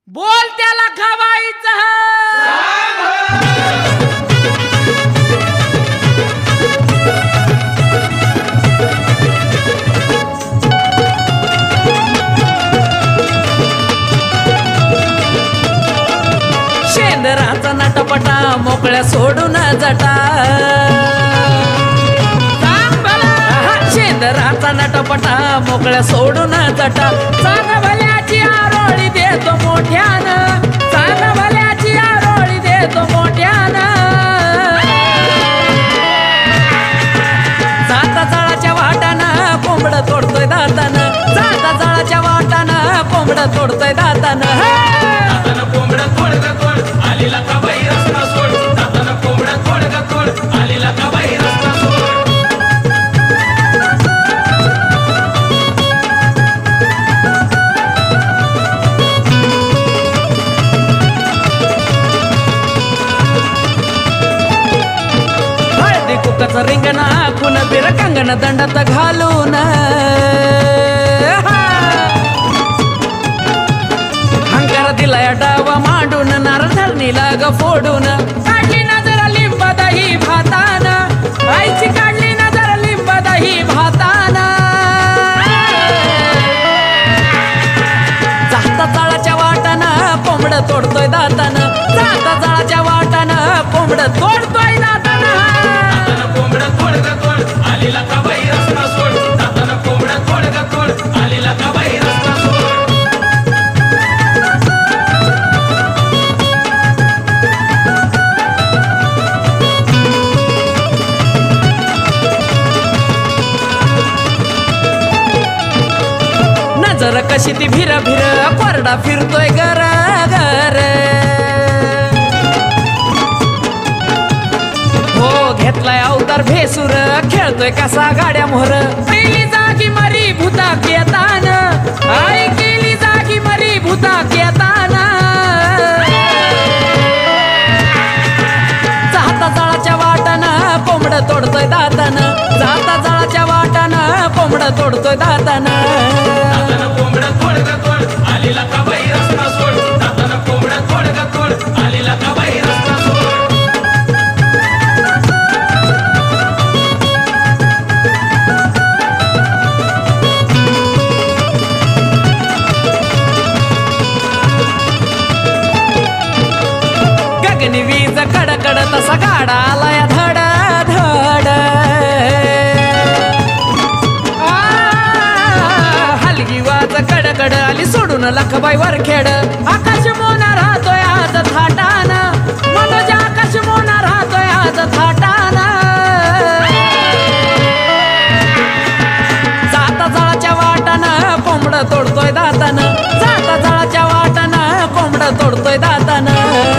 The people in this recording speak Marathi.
बोल त्याला खवायचं शेंदराचा नटपटा मोकळ्या सोडून जटा शेंदराचा नटपटा मोकळ्या सोडून जटा चांगभल्याची आरोळी देतो मोठ्यानं चांगभल्याची आरोळी देतो मोठ्यानं जाता जाळाच्या वाटानं कोंबड तोडतोय दातानं जाता जाळाच्या वाटानं कोंबड तोडतोय दातानं कोंबड तोड ग तोड आलीला का बाई रस्ता सोड दातानं कोंबड तोड ग तोड आलीला का बाई रस्ता सोड हळदी कुकाचं रिंगण आखून बिर कंगन दंडात घालून हंकार दिलाय डावा मांडून नारळ धरणीला ग फोडून काढली नजर लिंब दही भातान आईची काढली नजर लिंब दही भातान जाता जाळाच्या वाटानं कोंबड तोडतोय दातानं जाता जाळाच्या वाटानं कोंबड तोडतोय दातानं कोंबड तोड ग तोड आलीला का बाई रस्ता सोड दातानं कोंबड तोड ग तोड आलीला का बाई रस्ता सोड नजर कशी ती भिर भिर कोरडा फिरतोय घर घर हो घेतलाय अवतार भेसूर खेळतोय कसा गाड्या मोहर पहिली जागी मरी भूता केतान आई केली जागी मरी भूता केतान जाता जाळाच्या वाटानं कोंबड तोडतोय दातानं जाता जाळाच्या वाटानं कोंबड तोडतोय दातानं कोंबड तोड ग तोड आलीला का बाई रस्ता सोड दातानं कोंबड तोड ग तोड आलीला का बाई रस्ता सोड गगनी वीज कडकड तसा गाडा आलाय धड धड हलगी वाज कडकड आली सोडून लखबाई वरखेड आकाश मोना राहतोय आज थाटान मनोज आकाश मोना राहतोय आज थाटान जाता जाळाच्या वाटानं कोंबड तोडतोय दातानं जाता जाळाच्या वाटानं कोंबड तोडतोय दातानं